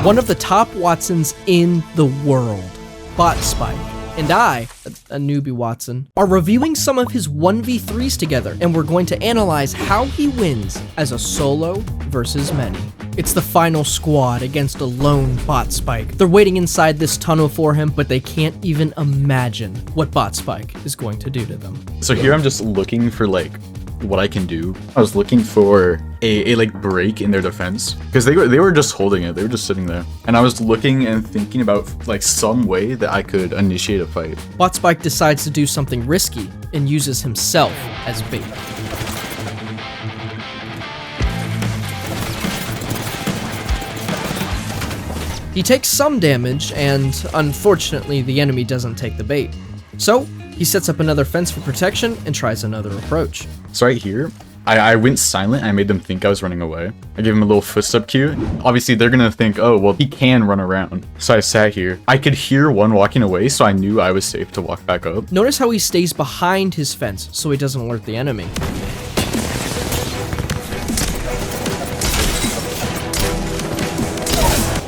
one of the top Wattsons in the world, Botspike, and I, a newbie Wattson, are reviewing some of his 1v3s together, and we're going to analyze how he wins as a solo versus many. It's the final squad against a lone Botspike. They're waiting inside this tunnel for him, but they can't even imagine what Botspike is going to do to them. So here I'm just looking for like what I can do. I was looking for a like break in their defense because they were just holding it. They were just sitting there, and I was looking and thinking about like some way that I could initiate a fight. Botspike decides to do something risky and uses himself as bait. He takes some damage, and unfortunately the enemy doesn't take the bait. So he sets up another fence for protection and tries another approach. So right here, I went silent. I made them think I was running away. I gave him a little footstep cue. Obviously, they're gonna think, oh, well, he can run around. So I sat here. I could hear one walking away, so I knew I was safe to walk back up. Notice how he stays behind his fence so he doesn't alert the enemy.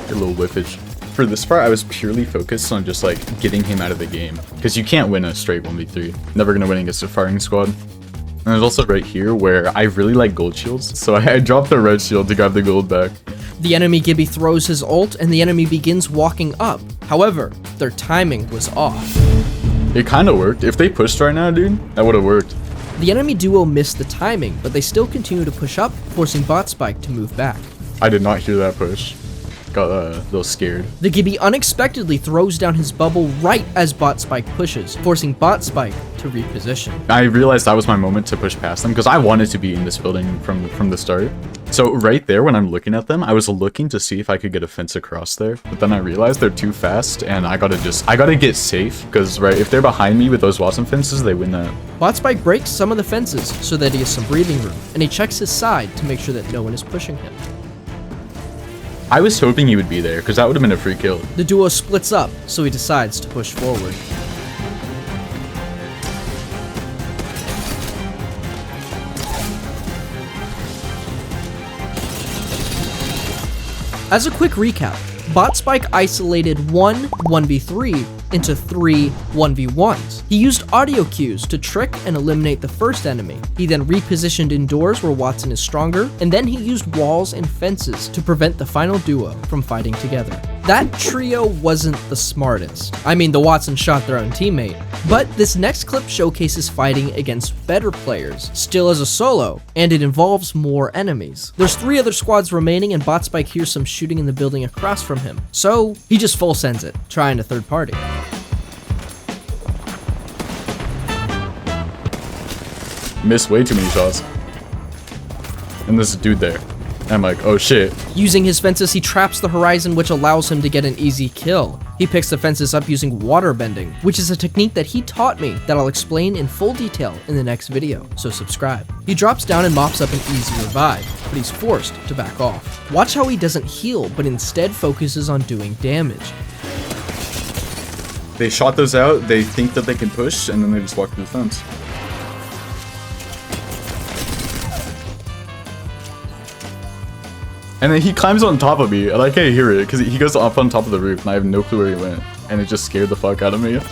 A little whiffage. For this part, I was purely focused on just like getting him out of the game, because you can't win a straight 1v3. Never gonna win against a firing squad. And there's also right here where I really like gold shields, so I dropped the red shield to grab the gold back. The enemy Gibby throws his ult and the enemy begins walking up. However, their timing was off. It kind of worked. If they pushed right now, dude, that would have worked. The enemy duo missed the timing, but they still continue to push up, forcing Botspike to move back. I did not hear that push. Got a little scared. The Gibby unexpectedly throws down his bubble right as Botspike pushes, forcing Botspike to reposition. I realized that was my moment to push past them because I wanted to be in this building from the start. So right there, when I'm looking at them, I was looking to see if I could get a fence across there, but then I realized they're too fast, and I gotta get safe because right, if they're behind me with those Wattson fences, they win that. Botspike breaks some of the fences so that he has some breathing room, and he checks his side to make sure that no one is pushing him. I was hoping he would be there, because that would have been a free kill. The duo splits up, so he decides to push forward. As a quick recap, Botspike isolated one 1v3 into 3 1v1s. He used audio cues to trick and eliminate the first enemy. He then repositioned indoors where Wattson is stronger, and then he used walls and fences to prevent the final duo from fighting together. That trio wasn't the smartest. I mean, the Wattson shot their own teammate. But this next clip showcases fighting against better players, still as a solo, and it involves more enemies. There's 3 other squads remaining, and Botspike hears some shooting in the building across from him. So he just full sends it, trying a third party. Missed way too many shots. And this dude there. I'm like, oh shit. Using his fences, he traps the horizon, which allows him to get an easy kill. He picks the fences up using water bending, which is a technique that he taught me that I'll explain in full detail in the next video, so subscribe. He drops down and mops up an easy revive, but he's forced to back off. Watch how he doesn't heal, but instead focuses on doing damage. They shot those out, they think that they can push, and then they just walk through the fence. And then he climbs on top of me, and I can't hear it, because he goes up on top of the roof, and I have no clue where he went. And it just scared the fuck out of me. And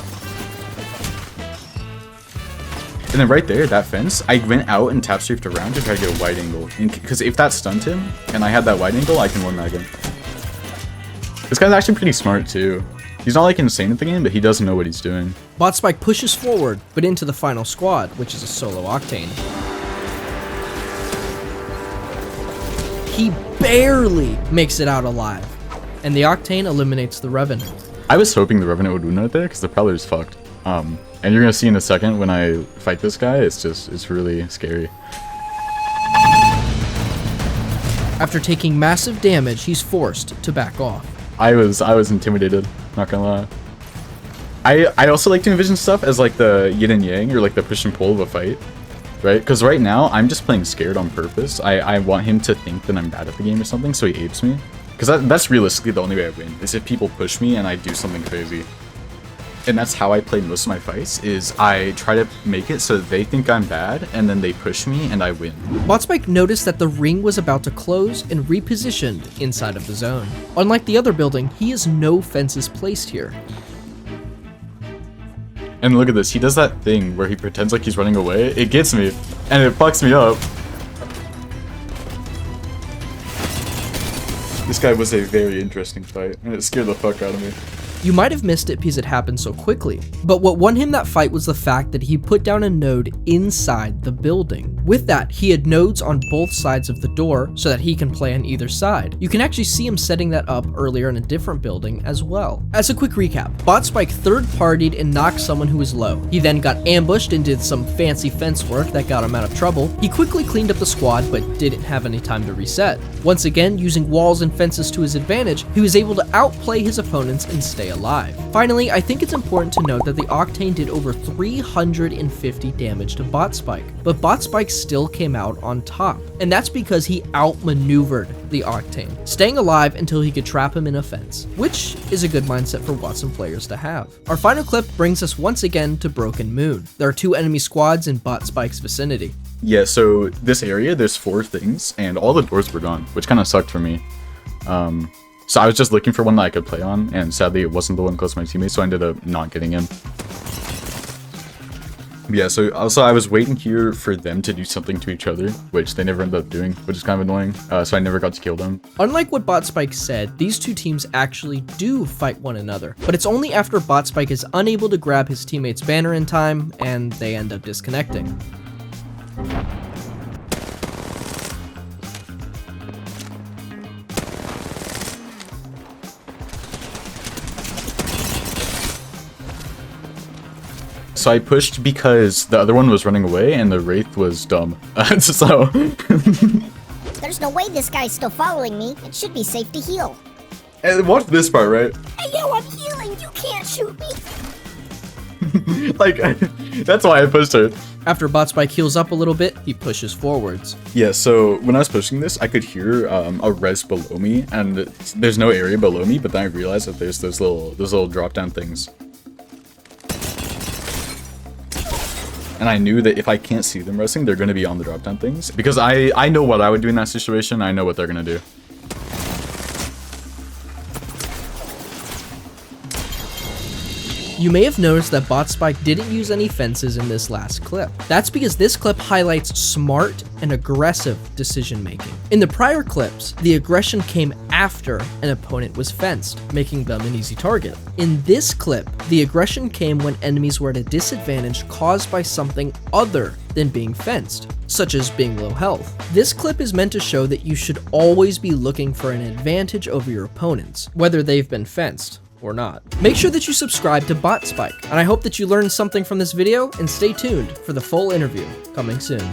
then right there, that fence, I went out and tap strafed around to try to get a wide angle. Because if that stunned him, and I had that wide angle, I can win that game. This guy's actually pretty smart, too. He's not like insane at the game, but he doesn't know what he's doing. Botspike pushes forward, but into the final squad, which is a solo Octane. He barely makes it out alive, and the Octane eliminates the Revenant. I was hoping the Revenant would win right there, because the Prowler is fucked. And you're gonna see in a second when I fight this guy, it's really scary. After taking massive damage, he's forced to back off. I was intimidated, not gonna lie. I also like to envision stuff as like the yin and yang, or like the push and pull of a fight. Right? Because right now, I'm just playing scared on purpose. I want him to think that I'm bad at the game or something, so he apes me. Because that's realistically the only way I win, is if people push me and I do something crazy. And that's how I play most of my fights, is I try to make it so they think I'm bad, and then they push me, and I win. Botspike noticed that the ring was about to close and repositioned inside of the zone. Unlike the other building, he has no fences placed here. And look at this, he does that thing where he pretends like he's running away. It gets me, and it fucks me up. This guy was a very interesting fight, and it scared the fuck out of me. You might have missed it because it happened so quickly, but what won him that fight was the fact that he put down a node inside the building. With that, he had nodes on both sides of the door so that he can play on either side. You can actually see him setting that up earlier in a different building as well. As a quick recap, Botspike third-partied and knocked someone who was low. He then got ambushed and did some fancy fence work that got him out of trouble. He quickly cleaned up the squad but didn't have any time to reset. Once again, using walls and fences to his advantage, he was able to outplay his opponents and stay alive. Finally, I think it's important to note that the Octane did over 350 damage to Botspike, but Botspike still came out on top, and that's because he outmaneuvered the Octane, staying alive until he could trap him in a fence, which is a good mindset for Wattson players to have. Our final clip brings us once again to Broken Moon. There are 2 enemy squads in Botspike's vicinity. Yeah, so this area, there's 4 things, and all the doors were gone, which kind of sucked for me. So I was just looking for one that I could play on, and sadly it wasn't the one close to my teammates, so I ended up not getting in. Yeah, so also I was waiting here for them to do something to each other, which they never ended up doing, which is kind of annoying, so I never got to kill them. Unlike what Botspike said, these 2 teams actually do fight one another, but it's only after Botspike is unable to grab his teammate's banner in time, and they end up disconnecting. So I pushed because the other one was running away and the Wraith was dumb. So There's no way this guy's still following me. It should be safe to heal. and watch this part, right? Hey, yo, I'm healing. You can't shoot me. Like, that's why I pushed her. After Botspike heals up a little bit, he pushes forwards. Yeah, so when I was pushing this, I could hear a res below me, and there's no area below me, but then I realized that there's those little drop down things. And I knew that if I can't see them resting, they're going to be on the drop down things. Because I know what I would do in that situation. I know what they're going to do. You may have noticed that Botspike didn't use any fences in this last clip. That's because this clip highlights smart and aggressive decision making. In the prior clips, the aggression came after an opponent was fenced, making them an easy target. In this clip, the aggression came when enemies were at a disadvantage caused by something other than being fenced, such as being low health. This clip is meant to show that you should always be looking for an advantage over your opponents, whether they've been fenced or not. Make sure that you subscribe to Botspike, and I hope that you learned something from this video, and stay tuned for the full interview coming soon.